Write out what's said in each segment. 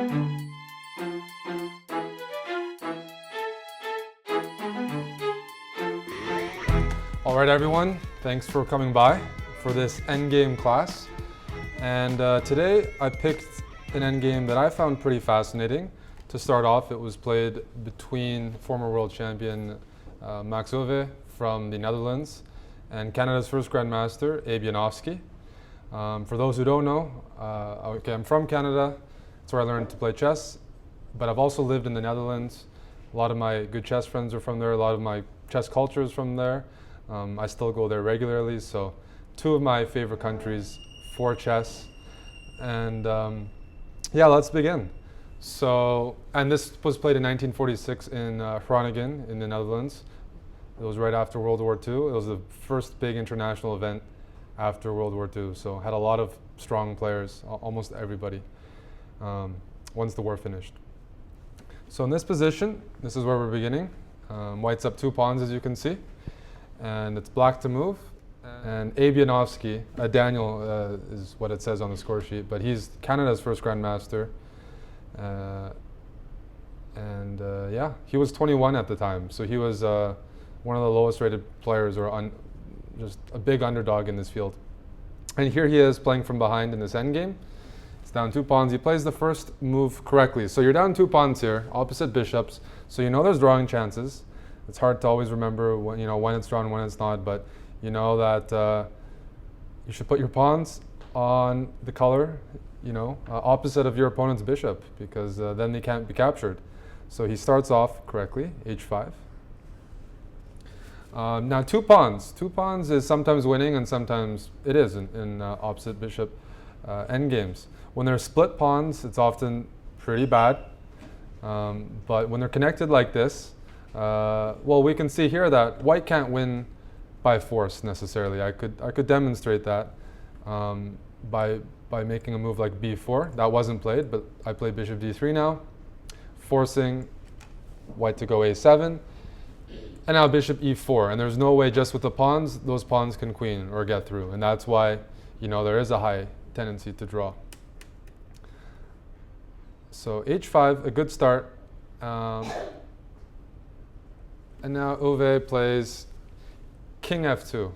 All right, everyone, thanks for coming by for this Endgame class. And today I picked an Endgame that I found pretty fascinating. To start off, it was played between former world champion Max Euwe from the Netherlands and Canada's first Grandmaster, Eric Hansen. For those who don't know, I'm from Canada. That's where I learned to play chess, but I've also lived in the Netherlands. A lot of my good chess friends are from there. A lot of my chess culture is from there. I still go there regularly, so two of my favorite countries for chess. And yeah, let's begin. So, and this was played in 1946 in Groningen in the Netherlands. It was right after World War II. It was the first big international event after World War II, so had a lot of strong players, almost everybody, once the war finished. So in this position, this is where we're beginning. White's up 2 pawns, as you can see. And it's black to move. And Eric Yanofsky, Daniel is what it says on the score sheet, but he's Canada's first Grandmaster. Yeah, he was 21 at the time, so he was one of the lowest rated players, or just a big underdog in this field. And here he is playing from behind in this endgame. He's down 2 pawns. He plays the first move correctly. So you're down 2 pawns here, opposite bishops, so you know there's drawing chances. It's hard to always remember when, when it's drawn, when it's not, but you know that you should put your pawns on the color, opposite of your opponent's bishop, because then they can't be captured. So he starts off correctly, h5. Now 2 pawns. 2 pawns is sometimes winning and sometimes it isn't in opposite bishop endgames. When they're split pawns, it's often pretty bad. But when they're connected like this, well, we can see here that white can't win by force necessarily. I could demonstrate that by making a move like b4. That wasn't played, but I play bishop d3 now, forcing white to go a7, and now bishop e4. And there's no way just with the pawns, those pawns can queen or get through. And that's why, there is a high tendency to draw. So h5, a good start. And now Euwe plays king f2.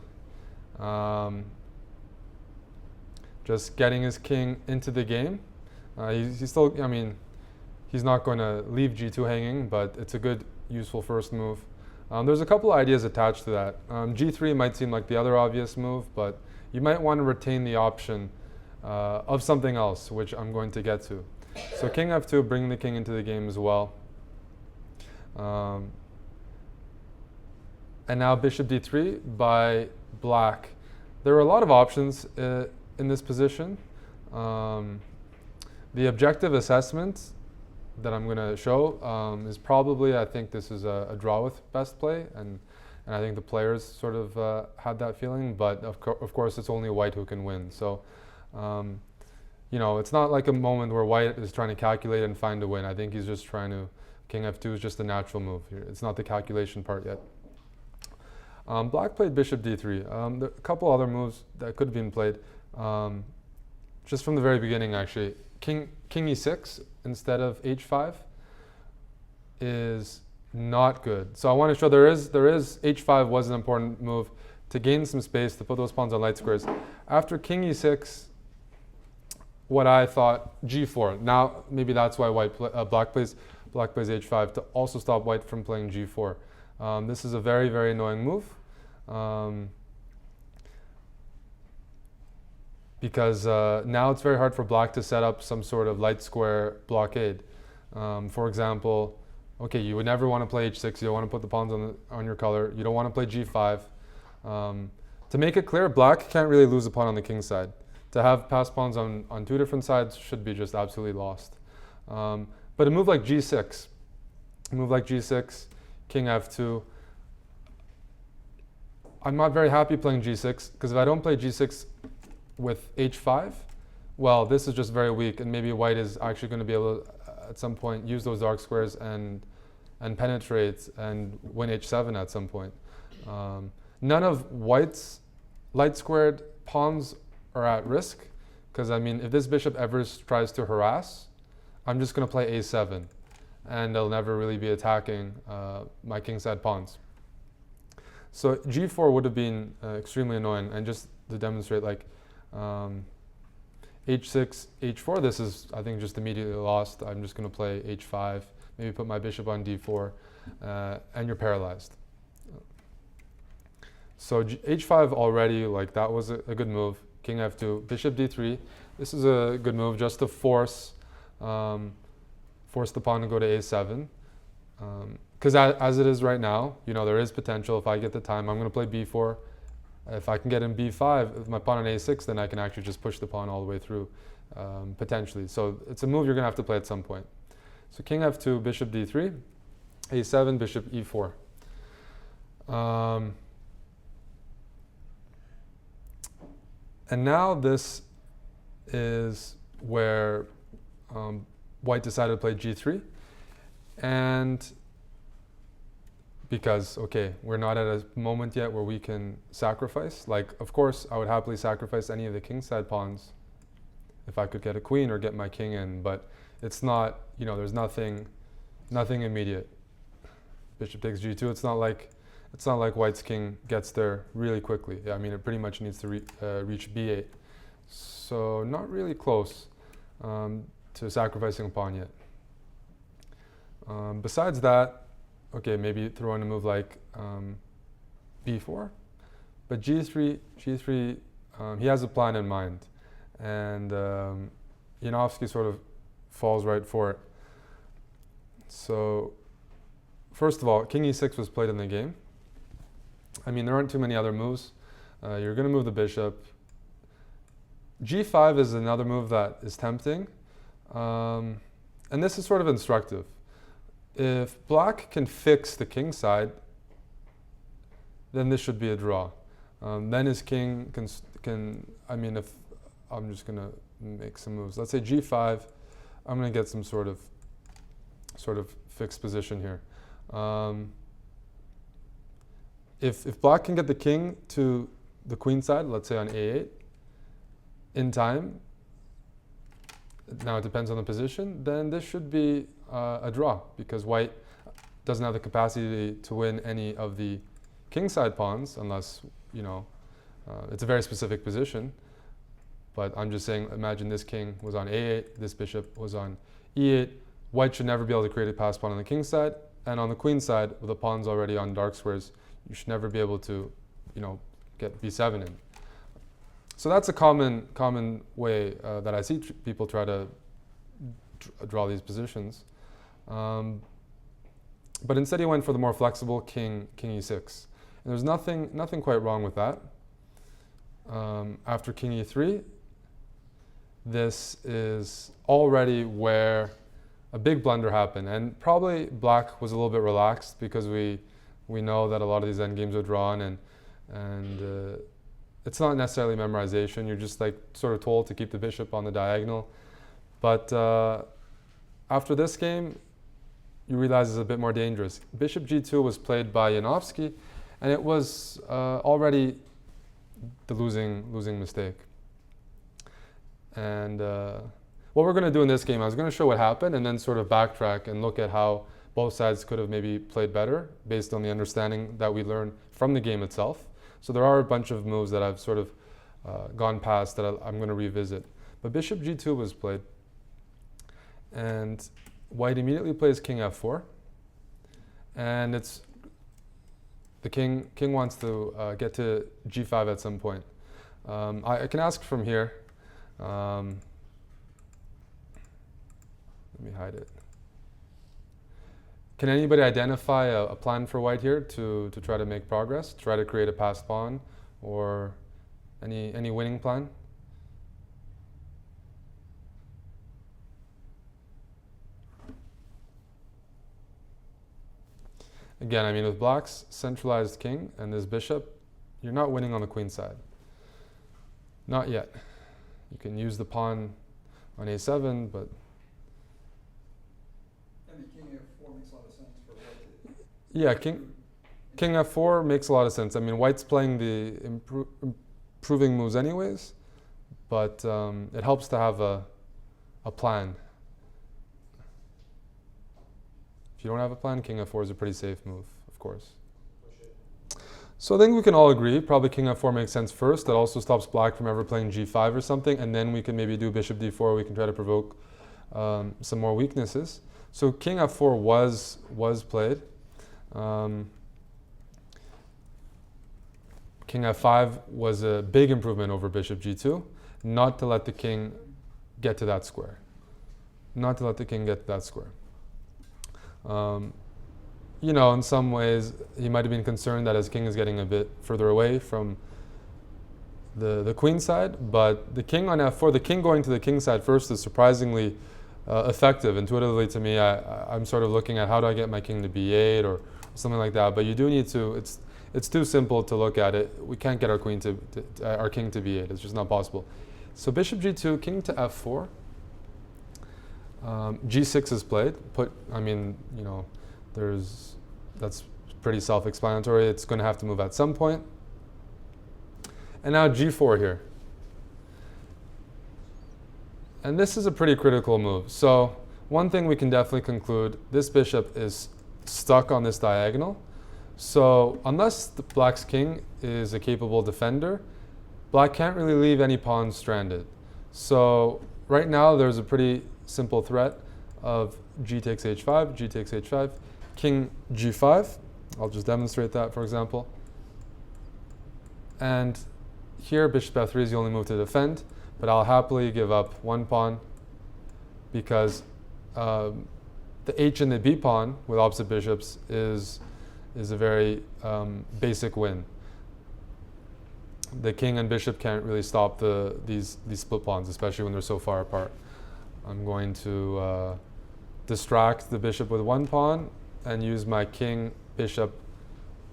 Just getting his king into the game. He's still, he's not going to leave g2 hanging, but it's a good, useful first move. There's a couple ideas attached to that. g3 might seem like the other obvious move, but you might want to retain the option of something else, which I'm going to get to. So king f2, bringing the king into the game as well. And now bishop d3 by black. There are a lot of options in this position. The objective assessment that I'm going to show is probably, I think this is a draw with best play, and I think the players sort of had that feeling, but of course it's only white who can win. So, it's not like a moment where white is trying to calculate and find a win. I think he's just trying to, king f2 is just a natural move here. It's not the calculation part yet. Black played bishop d3. There are a couple other moves that could have been played, just from the very beginning actually. King e6 instead of h5 is not good. So I want to show there is h5 was an important move to gain some space to put those pawns on light squares. After king e6, what I thought g4. Now maybe that's why black plays h5 to also stop white from playing g4. This is a very, very annoying move. Because now it's very hard for black to set up some sort of light square blockade. For example, okay, you would never want to play h6. You don't want to put the pawns on your color. You don't want to play g5. To make it clear, black can't really lose a pawn on the king side. To have passed pawns on 2 different sides should be just absolutely lost. But a move like g6, king f2, I'm not very happy playing g6, because if I don't play g6 with h5, well, this is just very weak, and maybe white is actually going to be able to, at some point, use those dark squares and penetrate and win h7 at some point. None of white's light squared pawns are at risk, because if this bishop ever tries to harass, I'm just going to play a7, and they'll never really be attacking my kingside pawns. So g4 would have been extremely annoying, and just to demonstrate, like h6, h4, this is, I think, just immediately lost. I'm just going to play h5, maybe put my bishop on d4, and you're paralyzed. So h5 already, like, that was a good move. King f2, bishop d3. This is a good move just to force the pawn to go to a7. Because as it is right now, you know, there is potential. If I get the time, I'm going to play b4. If I can get in b5, with my pawn on a6, then I can actually just push the pawn all the way through, potentially. So it's a move you're going to have to play at some point. So king f2, bishop d3, a7, bishop e4. And now this is where white decided to play g3. And because, okay, we're not at a moment yet where we can sacrifice. Like, of course, I would happily sacrifice any of the kingside pawns if I could get a queen or get my king in, but it's not, you know, there's nothing immediate. Bishop takes g2. It's not like white's king gets there really quickly. Yeah, I mean, it pretty much needs to reach b8. So not really close to sacrificing a pawn yet. Besides that, okay, maybe throw in a move like b4, but g3, he has a plan in mind, and Yanofsky sort of falls right for it. So first of all, king e6 was played in the game. I mean, there aren't too many other moves. You're going to move the bishop. g5 is another move that is tempting, and this is sort of instructive. If black can fix the king side, then this should be a draw. Then his king can, I mean, if I'm just going to make some moves. Let's say g5, I'm going to get some sort of fixed position here. If black can get the king to the queen side, let's say on a8, in time, now it depends on the position, then this should be a draw, because white doesn't have the capacity to win any of the kingside pawns unless, you know, it's a very specific position. But I'm just saying, imagine this king was on a8, this bishop was on e8. White should never be able to create a passed pawn on the king side, and on the queen side, with the pawns already on dark squares, you should never be able to, you know, get b7 in. So that's a common way that I see people try to draw these positions. But instead he went for the more flexible king e6. And there's nothing quite wrong with that. After king e3, this is already where a big blunder happened. And probably black was a little bit relaxed because we know that a lot of these endgames are drawn, and it's not necessarily memorization. You're just like sort of told to keep the bishop on the diagonal. But after this game, you realize it's a bit more dangerous. Bishop g2 was played by Yanofsky, and it was already the losing mistake. And what we're going to do in this game, I was going to show what happened and then sort of backtrack and look at how both sides could have maybe played better based on the understanding that we learned from the game itself. So there are a bunch of moves that I've sort of gone past that I'm going to revisit. But bishop g2 was played, and white immediately plays king f4, and it's the king wants to get to g5 at some point. I can ask from here. Let me hide it. Can anybody identify a plan for white here to try to make progress, try to create a passed pawn, or any winning plan? Again, I mean, with black's centralized king and this bishop, you're not winning on the queen side. Not yet. You can use the pawn on a7, but... And the king f4 makes a lot of sense for white. Yeah, king f4 makes a lot of sense. I mean, white's playing the improving moves anyways, but it helps to have a plan. If you don't have a plan, king f4 is a pretty safe move, of course. So I think we can all agree, probably king f4 makes sense first. That also stops black from ever playing g5 or something, and then we can maybe do bishop d4. We can try to provoke some more weaknesses. So king f4 was played. King f5 was a big improvement over bishop g2, not to let the king get to that square. Not to let the king get to that square. You know, in some ways, he might have been concerned that his king is getting a bit further away from the queen side, but the king on f4, the king going to the king side first is surprisingly effective. Intuitively to me, I'm sort of looking at how do I get my king to b8 or something like that, but you do need to, it's too simple to look at it. We can't get our king to b8, it's just not possible. So bishop g2, king to f4, g6 is played. You know, that's pretty self-explanatory. It's going to have to move at some point. And now g4 here. And this is a pretty critical move. So one thing we can definitely conclude, this bishop is stuck on this diagonal. So unless the black's king is a capable defender, black can't really leave any pawns stranded. So right now there's a pretty simple threat of g takes h5, g takes h5, king g5. I'll just demonstrate that, for example. And here bishop f3 is the only move to defend, but I'll happily give up one pawn because the h and the b pawn with opposite bishops is a very basic win. The king and bishop can't really stop these split pawns, especially when they're so far apart. I'm going to distract the bishop with one pawn and use my king, bishop,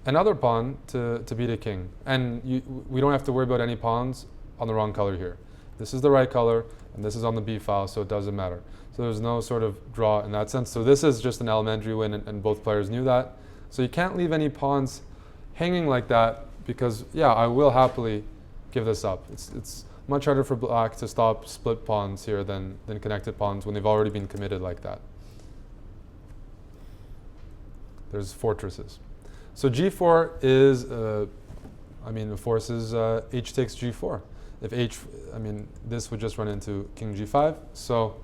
another pawn to beat a king. And we don't have to worry about any pawns on the wrong color here. This is the right color, and this is on the b file, so it doesn't matter. So there's no sort of draw in that sense. So this is just an elementary win, and both players knew that. So you can't leave any pawns hanging like that because, yeah, I will happily give this up. It's much harder for black to stop split pawns here than connected pawns when they've already been committed like that. There's fortresses. So g4 is, it forces h takes g4. If this would just run into king g5. So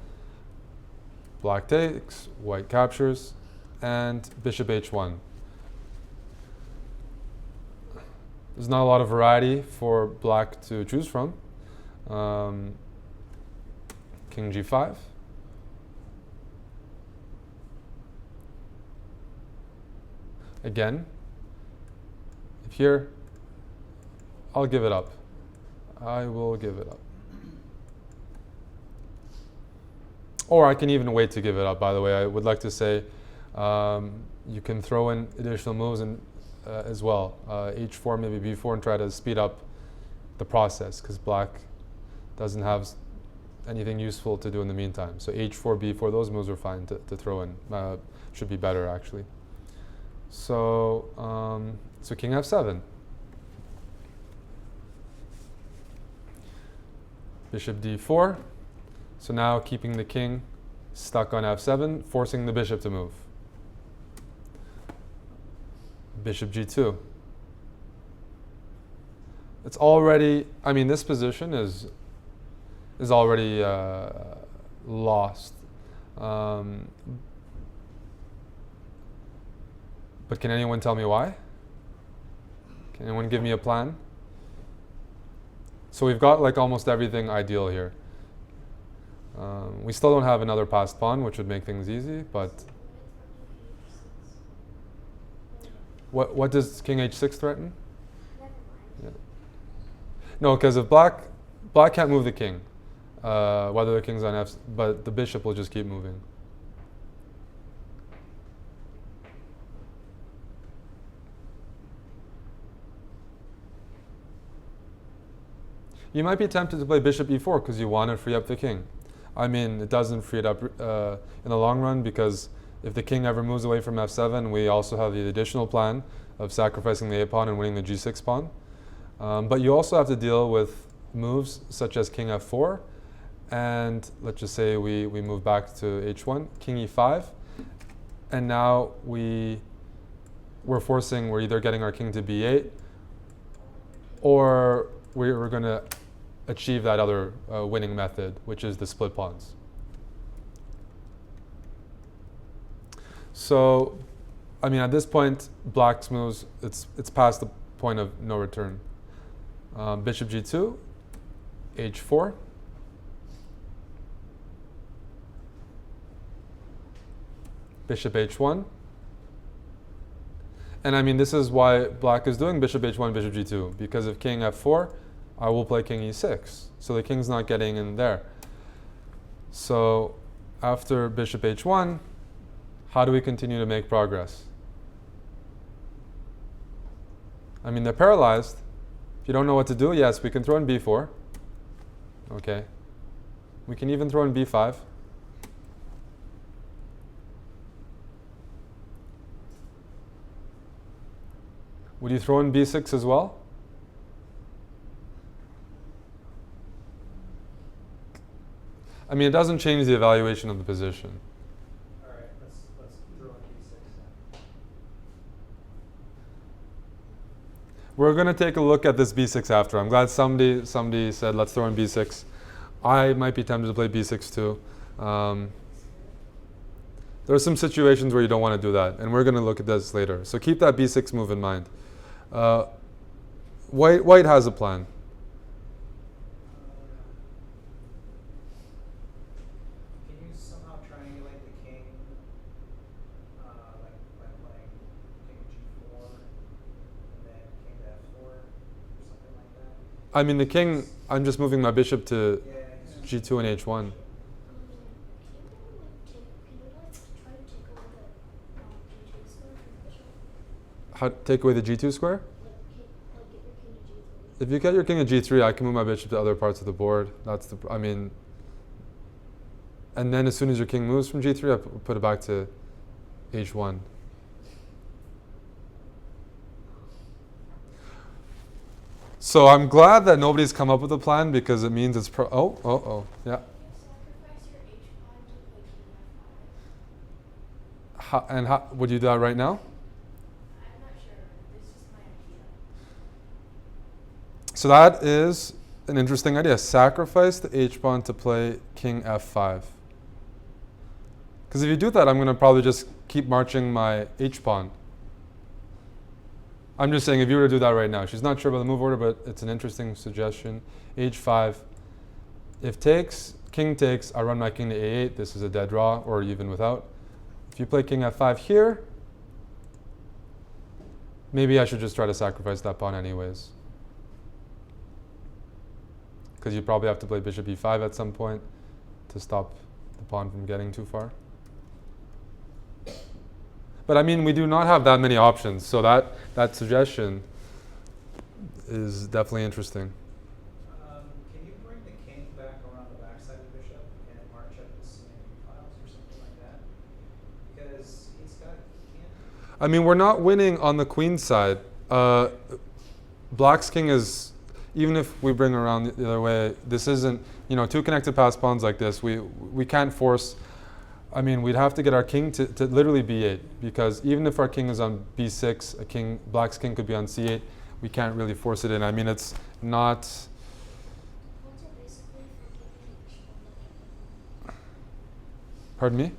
black takes, white captures, and bishop h1. There's not a lot of variety for black to choose from. King g5. Again, here, I'll give it up. I will give it up. Or I can even wait to give it up, by the way. I would like to say you can throw in additional moves as well. h4, maybe b4, and try to speed up the process, because black doesn't have anything useful to do in the meantime. So h4, b4, those moves are fine to throw in. Should be better, actually. So, so king f7. Bishop d4. So now keeping the king stuck on f7, forcing the bishop to move. Bishop g2. It's already, this position is already lost. But can anyone tell me why? Can anyone give me a plan? So we've got like almost everything ideal here. We still don't have another passed pawn, which would make things easy, but what does king h6 threaten? Yeah. No, because if black can't move the king, whether the king's on f, but the bishop will just keep moving. You might be tempted to play bishop e4 because you want to free up the king. It doesn't free it up in the long run, because if the king ever moves away from f7, we also have the additional plan of sacrificing the a pawn and winning the g6 pawn. But you also have to deal with moves such as king f4, and let's just say we move back to h1, king e5, and now we're either getting our king to b8, or we're going to achieve that other winning method, which is the split pawns. So, I mean, at this point, black's moves, it's past the point of no return. Bishop g2, h4. Bishop h1. And I mean, this is why black is doing bishop h1, bishop g2, because if king f4, I will play king e6. So the king's not getting in there. So after bishop h1, how do we continue to make progress? I mean, they're paralyzed. If you don't know what to do, yes, we can throw in b4. Okay. We can even throw in b5. Would you throw in b6 as well? I mean, it doesn't change the evaluation of the position. All right, let's throw in B6. We're going to take a look at this b6 after. I'm glad somebody said let's throw in b6. I might be tempted to play b6 too. There are some situations where you don't want to do that, and we're going to look at this later. So keep that b6 move in mind. White has a plan. Can you somehow triangulate the king, like by playing king g4 and then king to f4 or something like that? I mean, the king, I'm just moving my bishop to Yeah, g2 and h1. How take away the g2 square? If you get your king to g3, I can move my bishop to other parts of the board. That's the, I mean, and then as soon as your king moves from g3, I put it back to h1. So I'm glad that nobody's come up with a plan, because it means it's yeah. How would you do that right now? So that is an interesting idea. Sacrifice the h-pawn to play king f5. Because if you do that, I'm going to probably just keep marching my h-pawn. I'm just saying, if you were to do that right now, she's not sure about the move order, but it's an interesting suggestion. h5. If takes, king takes, I run my king to a8. This is a dead draw, or even without. If you play king f5 here, maybe I should just try to sacrifice that pawn anyways, because you probably have to play bishop e5 at some point to stop the pawn from getting too far. But I mean, we do not have that many options, so that suggestion is definitely interesting. Can you bring the king back around the backside of the bishop and march up the CME files or something like that? Because he can't. I mean, we're not winning on the queen side. Black's king is, even if we bring around the other way, this isn't, two connected pass pawns like this, we can't force. I mean, we'd have to get our king to literally b8, because even if our king is on b6, black's king could be on c8. We can't really force it in. I mean, it's not. Pardon me?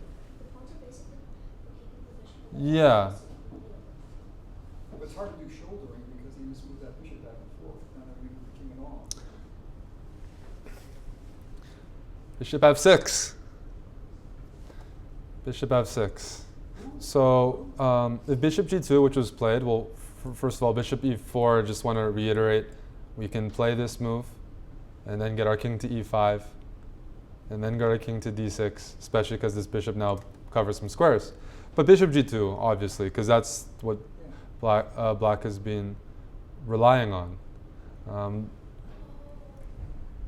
Yeah. But it's hard to do shouldering because you just move that bishop back and forth, not having the king at all. Bishop f6. Bishop f6. So if bishop g2, which was played, well, first of all, bishop e4, I just want to reiterate, we can play this move and then get our king to e5 and then get our king to d6, especially because this bishop now covers some squares. But bishop g2, obviously, because that's what black has been relying on.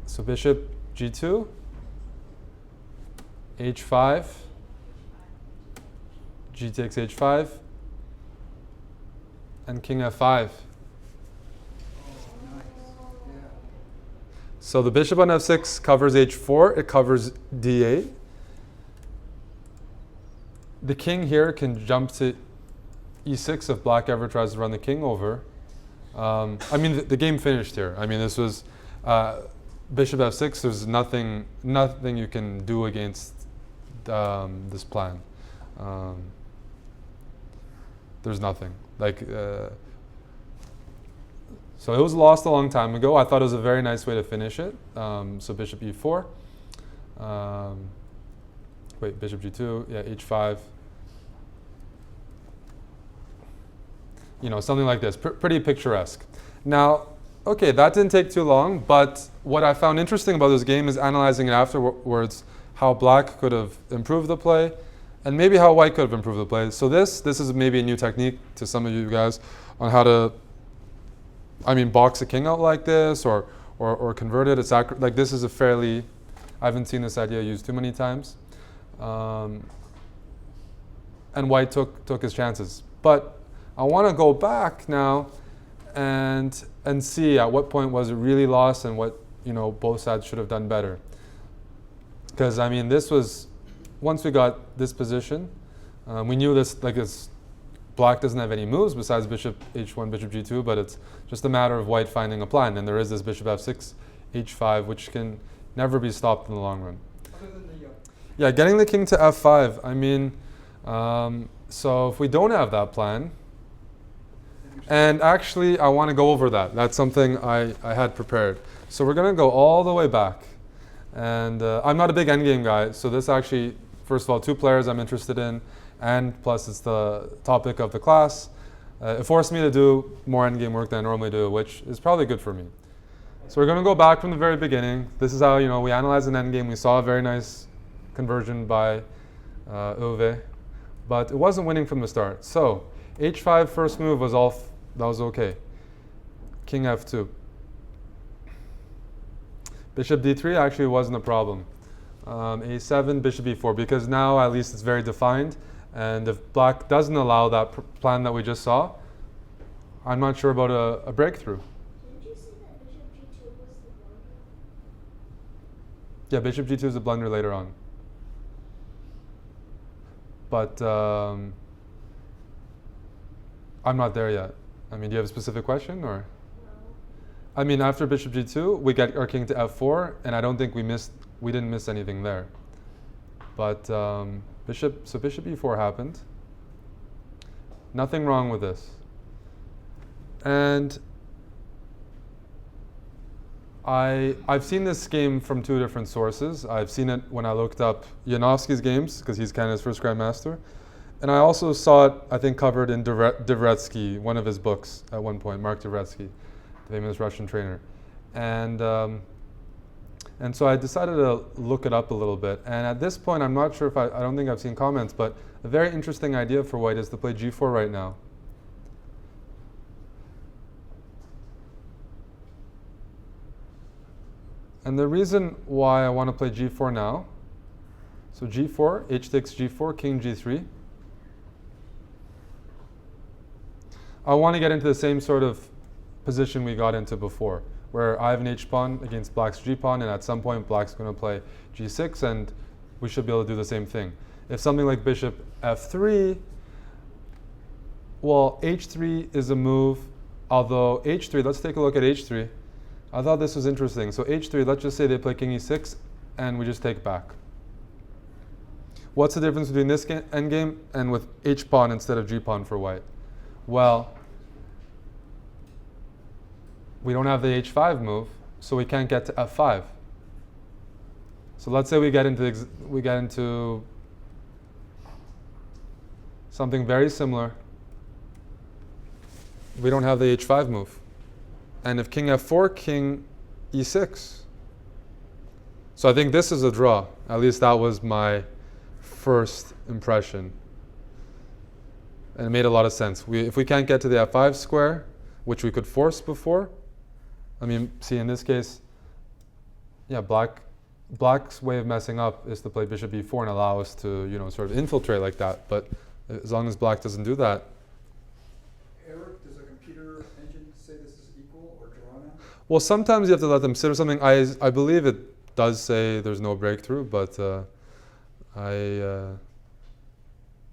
So bishop g2, h5, g takes h5, and king f5. So the bishop on f6 covers h4, it covers d8. the king here can jump to e6 if black ever tries to run the king over. I mean, the game finished here. I mean, this was bishop f6. There's nothing you can do against this plan. There's nothing. Like, so it was lost a long time ago. I thought it was a very nice way to finish it. So bishop e4. Wait, bishop g2. Yeah, h5. You know, something like this. Pretty picturesque. Now, okay, that didn't take too long, but what I found interesting about this game is analyzing it afterwards, how black could have improved the play, and maybe how white could have improved the play. So this is maybe a new technique to some of you guys on how to, I mean, box a king out like this, or convert it. It's like this is a fairly, I haven't seen this idea used too many times. And white took his chances. But I want to go back now and see at what point was it really lost and what, you know, both sides should have done better. Because I mean, this was, once we got this position, we knew this, like this, black doesn't have any moves besides bishop h1, bishop g2, but it's just a matter of white finding a plan. And there is this bishop f6, h5, which can never be stopped in the long run. Yeah, getting the king to f5. I mean, so if we don't have that plan, and actually I want to go over that. That's something I had prepared. So we're going to go all the way back. And I'm not a big endgame guy, so this actually, first of all, 2 players I'm interested in, and plus it's the topic of the class. It forced me to do more endgame work than I normally do, which is probably good for me. So we're going to go back from the very beginning. This is how, you know, we analyzed an endgame. We saw a very nice conversion by Euwe, but it wasn't winning from the start. So h5 first move was that was okay. King f2. Bishop d3 actually wasn't a problem. a7, bishop e4, because now at least it's very defined. And if black doesn't allow that plan that we just saw, I'm not sure about a breakthrough. Did you say that bishop g2 was the blunder? Yeah, bishop g2 is a blunder later on. But I'm not there yet. I mean, do you have a specific question, or? No. I mean, after bishop g2, we get our king to f4, and I don't think we didn't miss anything there. But bishop e4 happened. Nothing wrong with this. And I've seen this game from 2 different sources. I've seen it when I looked up Yanofsky's games, because he's Canada's first Grandmaster. And I also saw it, I think, covered in Dvoretsky, one of his books at one point, Mark Dvoretsky, the famous Russian trainer. And so I decided to look it up a little bit. And at this point, I'm not sure if I don't think I've seen comments, but a very interesting idea for white is to play g4 right now. And the reason why I want to play g4 now, so g4, h takes g4, king g3. I want to get into the same sort of position we got into before, where I have an h-pawn against black's g-pawn, and at some point black's going to play g6, and we should be able to do the same thing. If something like bishop f3, well, h3 is a move, although h3, let's take a look at h3. I thought this was interesting. So h3, let's just say they play king e6, and we just take back. What's the difference between this endgame and with h-pawn instead of g-pawn for white? Well, we don't have the h5 move, so we can't get to f5. So let's say we get into something very similar. We don't have the h5 move. And if king f4, king e6. So I think this is a draw. At least that was my first impression. And it made a lot of sense. If we can't get to the f5 square, which we could force before, I mean, see in this case, yeah, black's way of messing up is to play bishop e4 and allow us to, you know, sort of infiltrate like that. But as long as black doesn't do that. Eric, does a computer engine say this is equal or draw now? Well, sometimes you have to let them sit or something. I believe it does say there's no breakthrough, but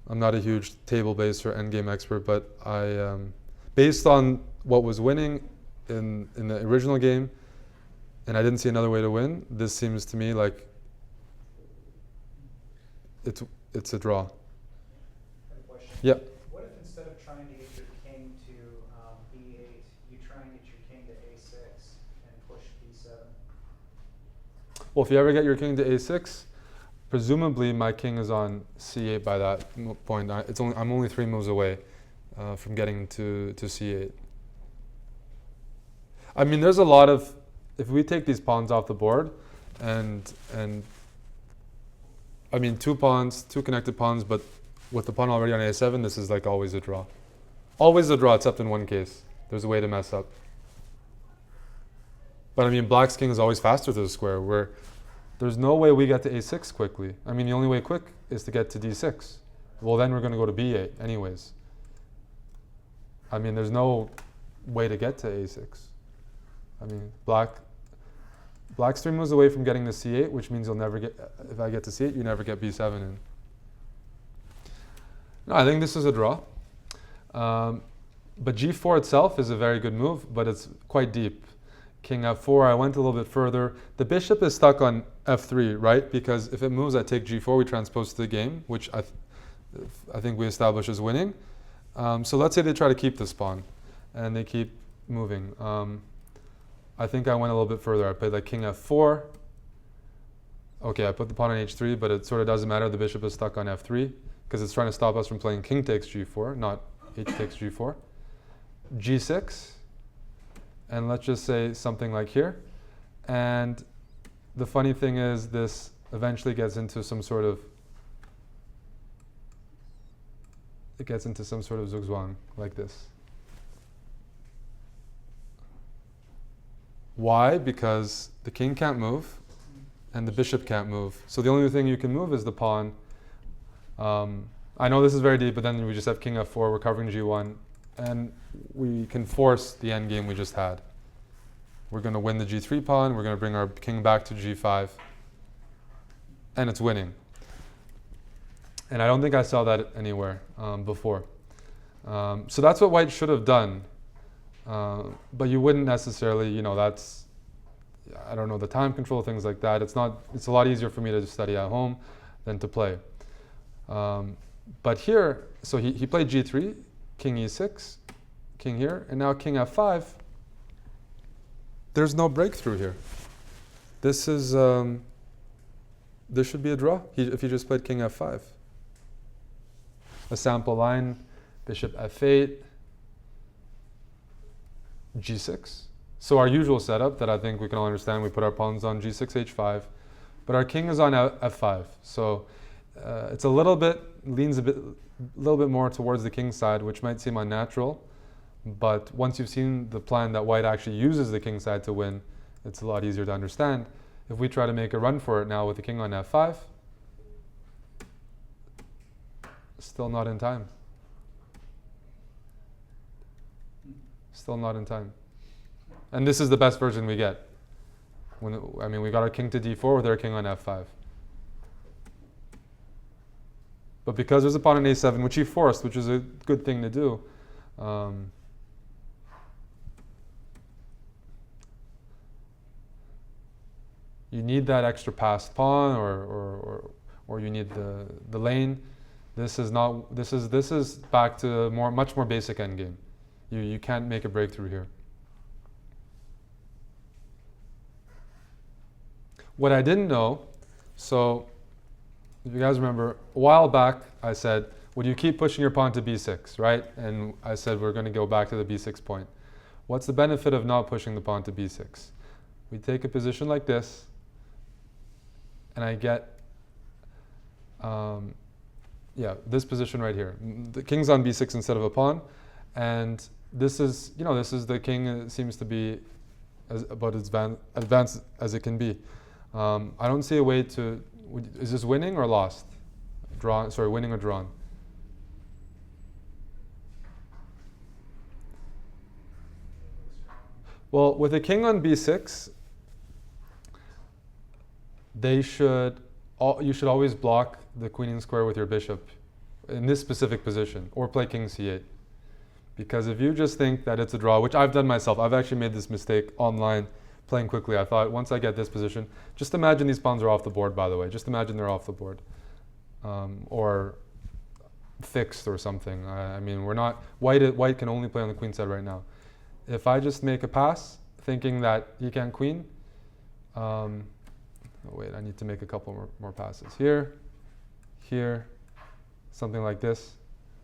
I'm not a huge table-based or endgame expert, but I, based on what was winning in the original game, and I didn't see another way to win, this seems to me like it's a draw. I have a question. Yep. What if instead of trying to get your king to b8, you try and get your king to a6 and push b7? Well, if you ever get your king to a6, presumably my king is on c8 by that point. I'm only 3 moves away from getting to c8. I mean, there's a lot of, if we take these pawns off the board, and I mean, 2 connected pawns, but with the pawn already on a7, this is like always a draw. Always a draw, except in one case. There's a way to mess up. But I mean, black's king is always faster to the square, where there's no way we get to a6 quickly. I mean, the only way quick is to get to d6. Well, then we're going to go to b8 anyways. I mean, there's no way to get to a6. I mean, black's 3 moves away from getting to c8, which means you'll never get, if I get to c8, you never get b7 in. No, I think this is a draw. But g4 itself is a very good move, but it's quite deep. King f4, I went a little bit further. The bishop is stuck on f3, right? Because if it moves, I take g4, we transpose to the game, which I think we establish as winning. So let's say they try to keep this pawn, and they keep moving. I think I went a little bit further. I played like king f4. Okay, I put the pawn on h3, but it sort of doesn't matter. The bishop is stuck on f3, because it's trying to stop us from playing king takes g4, not h takes g4. g6. And let's just say something like here. And the funny thing is, this eventually gets into some sort of, zugzwang, like this. Why? Because the king can't move, and the bishop can't move. So the only thing you can move is the pawn. I know this is very deep, but then we just have king f4, we're covering g1, and we can force the endgame we just had. We're going to win the g3 pawn, we're going to bring our king back to g5, and it's winning. And I don't think I saw that anywhere before. So that's what white should have done. But you wouldn't necessarily, that's, I don't know, the time control, things like that. It's a lot easier for me to study at home than to play. But here, so he played g3, king e6, king here, and now king f5. There's no breakthrough here. This is, this should be a draw if he just played king f5. A sample line, bishop f8, g6. So our usual setup that I think we can all understand, we put our pawns on g6, h5, but our king is on f5. So it's leans a little bit more towards the king's side, which might seem unnatural. But once you've seen the plan that white actually uses the king side to win, it's a lot easier to understand. If we try to make a run for it now with the king on f5, still not in time. Still not in time. And this is the best version we get. We got our king to d4 with our king on f5. But because there's a pawn on a7, which he forced, which is a good thing to do, you need that extra passed pawn, or you need the lane. This is back to much more basic endgame. You can't make a breakthrough here. What I didn't know, so if you guys remember, a while back I said, would you keep pushing your pawn to b6, right? And I said we're going to go back to the b6 point. What's the benefit of not pushing the pawn to b6? We take a position like this, and I get, this position right here. The king's on b6 instead of a pawn, and this is the king seems to be about as advanced as it can be. I don't see a way to. Is this winning or lost? Drawn. Sorry, winning or drawn? Well, with a king on b6, you should always block the queening square with your bishop in this specific position, or play king c8. Because if you just think that it's a draw, which I've done myself, I've actually made this mistake online playing quickly. I thought once I get this position, just imagine these pawns are off the board, by the way. Just imagine they're off the board. Or fixed or something. I mean, we're not, white can only play on the queen side right now. If I just make a pass, thinking that he can't queen, oh wait, I need to make a couple more passes. Here, here, something like this.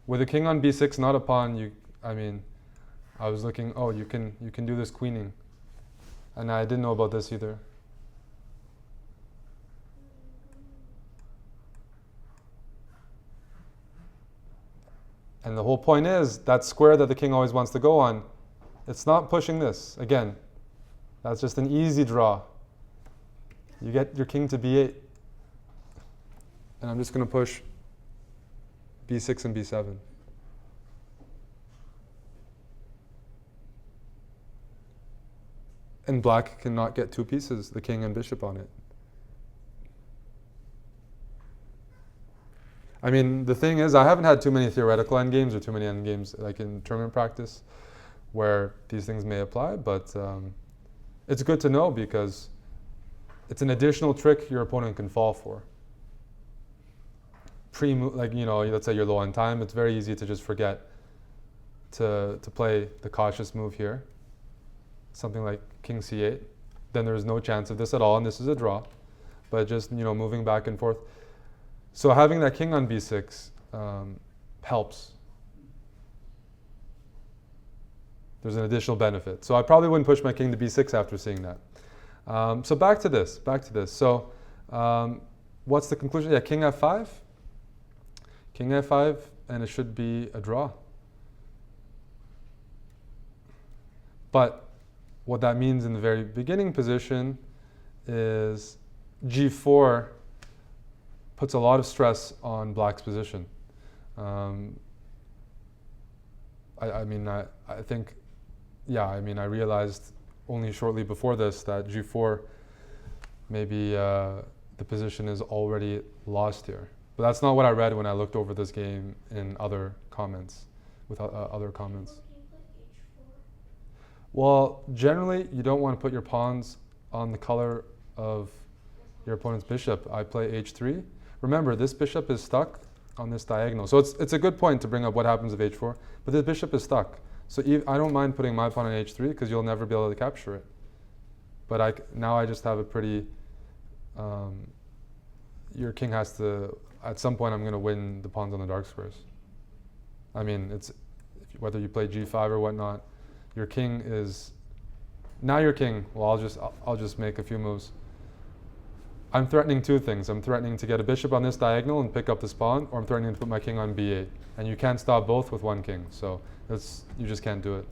With a king on b6, not a pawn, I was looking, oh, you can do this queening. And I didn't know about this either. And the whole point is, that square that the king always wants to go on, it's not pushing this. Again, that's just an easy draw. You get your king to b8. And I'm just going to push b6 and b7. And black cannot get two pieces, the king and bishop on it. I mean, the thing is, I haven't had too many theoretical endgames or too many endgames like in tournament practice where these things may apply, but it's good to know because it's an additional trick your opponent can fall for. Let's say you're low on time, it's very easy to just forget to play the cautious move here. Something like king c8. Then there's no chance of this at all, and this is a draw. But just, moving back and forth. So having that king on b6 helps. There's an additional benefit. So I probably wouldn't push my king to b6 after seeing that. So back to this. So what's the conclusion? Yeah, king f5. King f5, and it should be a draw. But what that means in the very beginning position is g4 puts a lot of stress on black's position. I realized only shortly before this that g4, maybe the position is already lost here. But that's not what I read when I looked over this game in other comments, with other comments. Well, generally, you don't want to put your pawns on the color of your opponent's bishop. I play h3. Remember, this bishop is stuck on this diagonal. So it's a good point to bring up what happens if h4, but this bishop is stuck. So I don't mind putting my pawn on h3 because you'll never be able to capture it. But now I just have a pretty, your king has to, at some point I'm going to win the pawns on the dark squares. I mean, whether you play g5 or whatnot, your king is, now your king, well, I'll just make a few moves. I'm threatening two things. I'm threatening to get a bishop on this diagonal and pick up this pawn, or I'm threatening to put my king on b8. And you can't stop both with one king, so you just can't do it.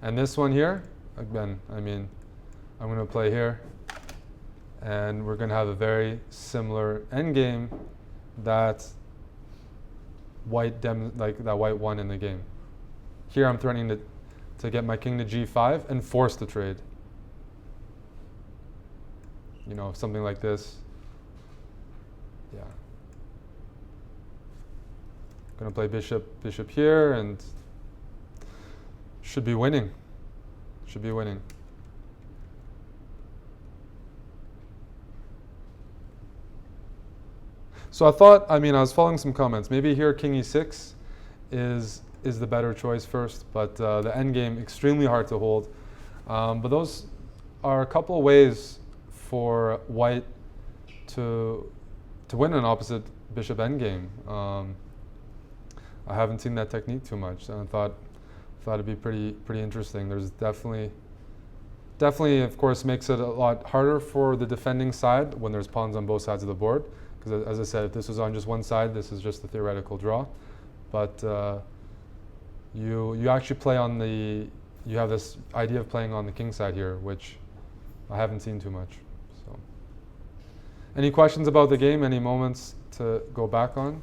And this one here, again, I'm going to play here, and we're going to have a very similar endgame that white won in the game. Here I'm threatening to get my king to g5 and force the trade. Something like this. Yeah. Gonna play bishop here, and should be winning. So I thought, I was following some comments. Maybe here king e6 is the better choice first, but the endgame extremely hard to hold. But those are a couple of ways for white to win an opposite bishop endgame. I haven't seen that technique too much, and I thought it'd be pretty interesting. There's definitely of course makes it a lot harder for the defending side when there's pawns on both sides of the board, because as I said, if this was on just one side, this is just a theoretical draw. But you actually play on you have this idea of playing on the king side here, which I haven't seen too much. So, any questions about the game? Any moments to go back on?